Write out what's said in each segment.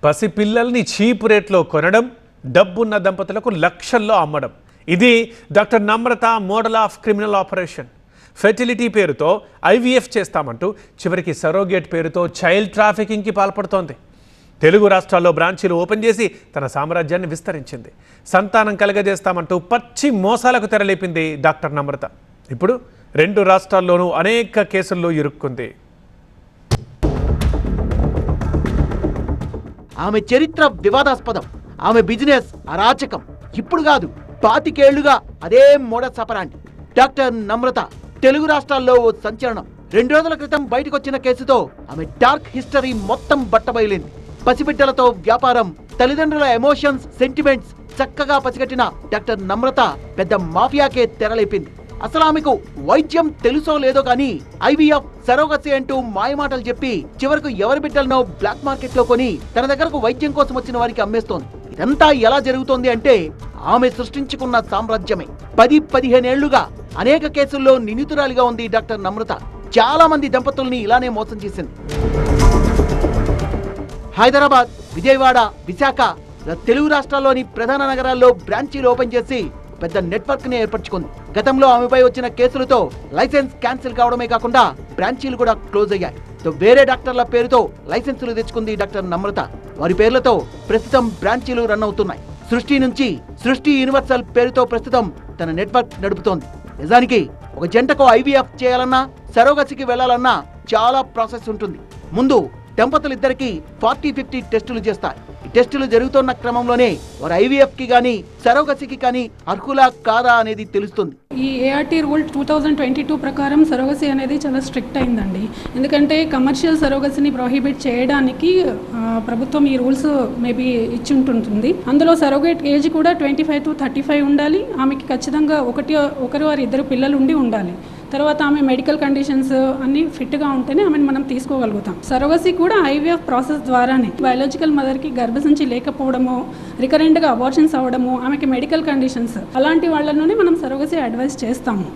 పసిపిల్లల్ని cheap రేట్లో కొనడం, డబ్బున్న దంపతులకు లక్షల్లో అమ్మడం. ఇది doctor Namrata model of criminal operation. Fertility పేరుతో ఐవీఎఫ్ చేస్తామంటూ చివరికి సరోగేట్ పేరుతో చైల్డ్ ట్రాఫికింగ్కి పాల్పడుతోంది. తెలుగు రాష్ట్రాల్లో బ్రాంచీలు ఓపెన్ చేసి తన సామ్రాజ్యాన్ని విస్తరించింది. సంతానం కలగజేస్తామంటూ పచ్చి మోసాలకు తెరలేపింది డాక్టర్ నమ్రత. ఇప్పుడు 2 రాష్ట్రాల్లోనూ అనేక కేసుల్లో ఇరుక్కుంది. ఆమె చరిత్ర వివాదాస్పదం, ఆమె బిజినెస్ అరాచకం. ఇప్పుడు కాదు, 25 ఏళ్లుగా అదే మోడస్ ఆపరాండి. డాక్టర్ నమ్రత తెలుగు రాష్ట్రాల్లో ఓ సంచలనం. 2 రోజుల క్రితం బయటకొచ్చిన కేసుతో ఆమె డార్క్ హిస్టరీ మొత్తం బట్టబయలింది. పసిబిడ్డలతో వ్యాపారం, తల్లిదండ్రుల ఎమోషన్స్, సెంటిమెంట్స్ చక్కగా పసిగట్టిన డాక్టర్ నమ్రత పెద్ద మాఫియాకే తెరలేపింది. అసలు ఆమెకు వైద్యం తెలుసో లేదో కానీ ఐవీఎఫ్, సరోగసీ అంటూ మాయమాటలు చెప్పి చివరకు ఎవరి బిడ్డలనో బ్లాక్ మార్కెట్ లో కొని తన దగ్గరకు వైద్యం కోసం వచ్చిన వారికి అమ్మేస్తోంది. ఇదంతా ఎలా జరుగుతోంది అంటే ఆమె సృష్టించుకున్న సామ్రాజ్యమే. 10-15 ఏళ్లుగా అనేక కేసుల్లో నిందితురాలిగా ఉంది డాక్టర్ నమ్రత. చాలా మంది దంపతుల్ని ఇలానే మోసం చేసింది. హైదరాబాద్, విజయవాడ, విశాఖ తెలుగు రాష్ట్రాల్లోని ప్రధాన నగరాల్లో బ్రాంచీలు ఓపెన్ చేసి పెద్ద నెట్వర్క్ ని ఏర్పరచుకుంది. గతంలో ఆమెపై వచ్చిన కేసులతో లైసెన్స్ క్యాన్సిల్ కావడమే కాకుండా బ్రాంచీలు కూడా క్లోజ్ అయ్యాయి. వేరే డాక్టర్ల పేరుతో లైసెన్సులు తెచ్చుకుంది డాక్టర్ నమ్రత. వారి పేర్లతో ప్రస్తుతం బ్రాంచీలు రన్ అవుతున్నాయి. సృష్టి నుంచి సృష్టి యూనివర్సల్ పేరుతో ప్రస్తుతం తన నెట్వర్క్ నడుపుతోంది. నిజానికి ఒక జంటకు ఐవీఎఫ్ చేయాలన్నా, సరోగసీకి వెళ్లాలన్నా చాలా ప్రాసెస్ ఉంటుంది. ముందు దంపతులిద్దరికి 40-50 టెస్టులు చేస్తారు. ఈ టెస్టులు జరుగుతున్న క్రమంలోనే వారు ఐవీఎఫ్ కి గానీ సరోగసీకి కానీ అర్హులా కాదా అనేది తెలుస్తుంది. ఈ ఏఆర్టీ రూల్ 2022 ప్రకారం సరోగసీ అనేది చాలా స్ట్రిక్ట్ అయిందండి. ఎందుకంటే కమర్షియల్ సరోగసీని ప్రొహిబిట్ చేయడానికి ప్రభుత్వం ఈ రూల్స్ మేబీ ఇచ్చి ఉంటుంది. అందులో సరోగేట్ ఏజ్ కూడా 25 to 35 ఉండాలి. ఆమెకి ఖచ్చితంగా ఒకరు వారి 2 పిల్లలు ఉండాలి. తర్వాత ఆమె మెడికల్ కండిషన్స్ అన్నీ ఫిట్గా ఉంటేనే ఆమెను మనం తీసుకోగలుగుతాం. సరోగసీ కూడా ఐవీఎఫ్ ప్రాసెస్ ద్వారానే బయాలజికల్ మదర్కి గర్భసంచి లేకపోవడము, రికరెంట్గా అబార్షన్స్ అవ్వడము, ఆమెకి మెడికల్ కండిషన్స్ అలాంటి వాళ్ళలోనే మనం సరోగసీ అడ్వైస్ చేస్తాము.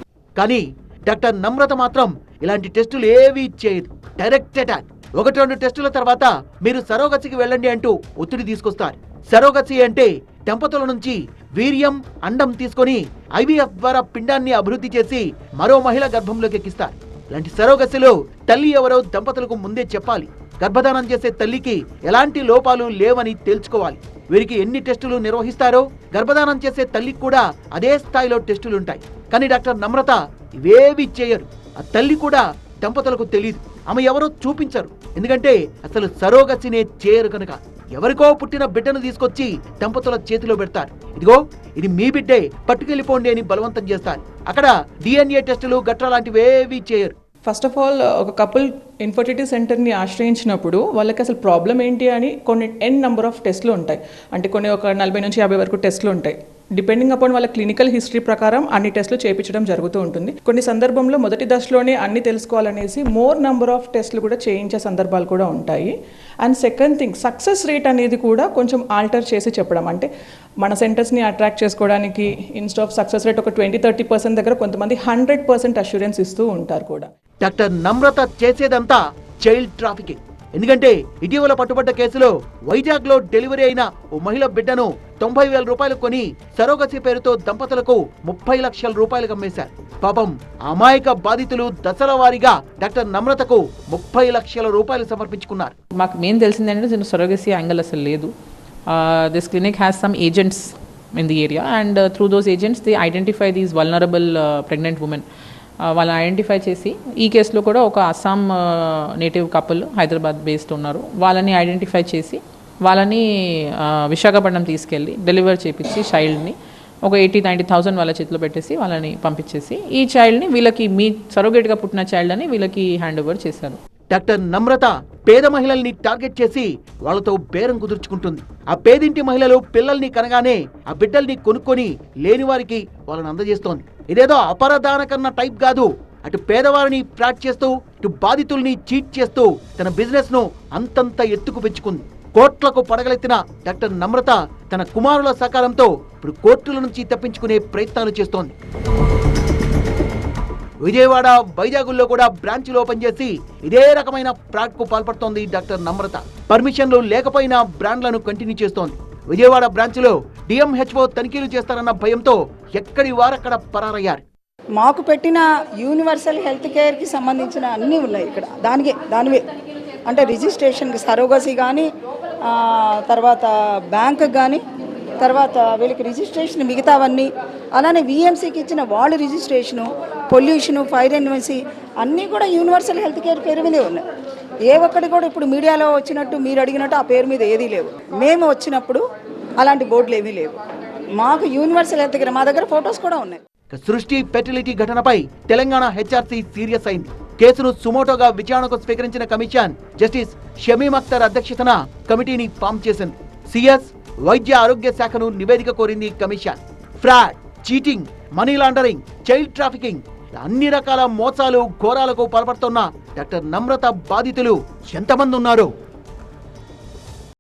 కానీ డాక్టర్ నమ్రత మాత్రం ఇలాంటి టెస్టులు ఏవీ చేయదు. Direct attack. 1-2 టెస్టుల తర్వాత మీరు సరోగసీకి వెళ్ళండి అంటూ ఒత్తిడి తీసుకొస్తారు. సరోగసీ అంటే దంపతుల నుంచి వీర్యం, అండం తీసుకొని ఐవీఎఫ్ ద్వారా పిండాన్ని అభివృద్ధి చేసి మరో మహిళ గర్భంలోకి ఎక్కిస్తారు. ఇలాంటి సరోగసీలో తల్లి ఎవరో దంపతులకు ముందే చెప్పాలి. గర్భధానం చేసే తల్లికి ఎలాంటి లోపాలు లేవని తేల్చుకోవాలి. వీరికి ఎన్ని టెస్టులు నిర్వహిస్తారో గర్భధానం చేసే తల్లికి కూడా అదే స్థాయిలో టెస్టులుంటాయి. కానీ డాక్టర్ నమ్రత ఇవేవి చేయరు. ఆ తల్లి కూడా దంపతులకు తెలియదు. ఆమె ఎవరో చూపించరు. ఎందుకంటే అసలు సరోగసీనే చేయరు కనుక. ఎవరికో పుట్టిన బిడ్డను తీసుకొచ్చి దంపతుల చేతిలో పెడతారు. ఇదిగో ఇది మీ బిడ్డే, పట్టుకెళ్ళిపోండి అని బలవంతం చేస్తారు. అక్కడ DNA టెస్టులు గట్రా లాంటివేవీ చేయరు. ఫస్ట్ ఆఫ్ ఆల్ ఒక కపుల్ ఇన్ఫర్టిలిటీ సెంటర్ని ఆశ్రయించినప్పుడు వాళ్ళకి అసలు ప్రాబ్లం ఏంటి అని కొన్ని నెంబర్ ఆఫ్ టెస్ట్లు ఉంటాయి. అంటే కొన్ని ఒక 40 నుంచి 50 వరకు టెస్ట్లు ఉంటాయి. డిపెండింగ్ అపాన్ వాళ్ళ క్లినికల్ హిస్టరీ ప్రకారం అన్ని టెస్టులు చేయించడం జరుగుతూ ఉంటుంది. కొన్ని సందర్భంలో మొదటి దశలోనే అన్ని తెలుసుకోవాలనేసి మోర్ నెంబర్ ఆఫ్ టెస్టులు కూడా చేయించే సందర్భాలు కూడా ఉంటాయి. And second thing, success rate అనేది కూడా కొంచెం ఆల్టర్ చేసి చెప్పడం. అంటే మన సెంటర్స్ని అట్రాక్ట్ చేసుకోవడానికి ఇన్స్టెడ్ ఆఫ్ సక్సెస్ రేట్ ఒక 20-30% దగ్గర కొంతమంది 100% అష్యూరెన్స్ ఇస్తూ ఉంటారు కూడా. డాక్టర్ నమ్రత చేసేదంతా చైల్డ్ ట్రాఫికింగ్. ఎందుకంటే ఇటీవల పట్టుబడ్డ కేసులో వైజాగ్ లో డెలివరీ అయిన ఓ మహిళ బిడ్డను 90,000 రూపాయలు కొని సరోగసీ పేరుతో దంపతులకు 30 లక్షల రూపాయలకు అమ్మేశారు. పాపం అమాయక బాధితులు దశల వారీగా డాక్టర్ నమ్రతకు 30 లక్షల రూపాయలు సమర్పించుకున్నారు. మాకు మెయిన్ తెలిసిందంటే సరోగసీ యాంగిల్ అసలు లేదు. This clinic has some agents in the area and through those agents they identify these vulnerable pregnant women. వాళ్ళని ఐడెంటిఫై చేసి ఈ కేసులో కూడా ఒక Assam native couple Hyderabad based ఉన్నారు. వాళ్ళని ఐడెంటిఫై చేసి వాళ్ళని విశాఖపట్నం తీసుకెళ్ళి డెలివర్ చేపించి చైల్డ్ని ఒక 80-90,000 వాళ్ళ చేతిలో పెట్టేసి వాళ్ళని పంపించేసి ఈ చైల్డ్ని వీళ్ళకి మీ సరోగేట్గా పుట్టిన చైల్డ్ అని వీళ్ళకి హ్యాండ్ ఓవర్ చేశారు. డాక్టర్ నమ్రత పేద మహిళల్ని టార్గెట్ చేసి వాళ్ళతో బేరం కుదుర్చుకుంటుంది. ఆ పేదింటి మహిళలు పిల్లల్ని కనగానే ఆ బిడ్డల్ని కొనుక్కొని లేని వారికి వాళ్ళని అందజేస్తోంది. ఇదేదో అపరదాన కన్నా టైప్ కాదు. అటు పేదవారిని ఫ్రాడ్ చేస్తూ ఇటు బాధితుల్ని చీట్ చేస్తూ తన బిజినెస్ ను అంతంత ఎత్తుకు పెంచుకుంది. కోట్లకు పడగలెత్తిన డాక్టర్ నమ్రత తన కుమారుల సహకారంతో ఇప్పుడు కోర్టుల నుంచి తప్పించుకునే ప్రయత్నాలు చేస్తోంది. విజయవాడ, వైజాగుల్లో కూడా బ్రాంచ్లు ఓపెన్ చేసి ఇదే రకమైన ఫ్రాడ్ కు పాల్పడుతోంది డాక్టర్ నమ్రత. పర్మిషన్లు లేకపోయినా బ్రాండ్లను కంటిన్యూ చేస్తోంది. విజయవాడ బ్రాంచ్లో డిఎంహెచ్ఓ తనిఖీలు చేస్తారన్న భయంతో ఎక్కడి వారక్కడ పరారయ్యారు. మాకు పెట్టిన యూనివర్సల్ హెల్త్ కేర్కి సంబంధించిన అన్నీ ఉన్నాయి ఇక్కడ. దానివే అంటే రిజిస్ట్రేషన్కి సరోగసీ కానీ, తర్వాత బ్యాంకు కానీ, తర్వాత వీళ్ళకి రిజిస్ట్రేషన్ మిగతావన్నీ, అలానే విఎంసీకి ఇచ్చిన వాళ్ళ రిజిస్ట్రేషను, పొల్యూషను, ఫైర్ ఎన్వెన్సీ అన్నీ కూడా యూనివర్సల్ హెల్త్ కేర్ పేరు మీదే ఉన్నాయి. ఏ ఒక్కటి కూడా ఇప్పుడు మీడియాలో వచ్చినట్టు మీరు అడిగినట్టు ఆ పేరు మీద ఏదీ లేవు. మేము వచ్చినప్పుడు అలాంటి బోర్డులు ఏమీ లేవు. మాకు యూనివర్సల్ హెల్త్ కేర్, మా దగ్గర ఫొటోస్ కూడా ఉన్నాయి. సృష్టి ఫెర్టిలిటీ ఘటనపై తెలంగాణ హెచ్ఆర్సీ సీరియస్ అయింది. కేసును సుమోటోగా విచారణకు స్వీకరించిన కమిషన్ జస్టిస్ షమీమ్ అఖ్తర్ అధ్యక్షతన కమిటీని ఫామ్ చేసింది. సిఎస్, వైద్య ఆరోగ్య శాఖను నివేదిక కోరింది commission. Fraud, cheating, money laundering, child trafficking, అన్ని రకాల మోసాలు, ఘోరాలకు పాల్పడుతున్న డాక్టర్ నమ్రత బాధితులు ఎంతమంది ఉన్నారు?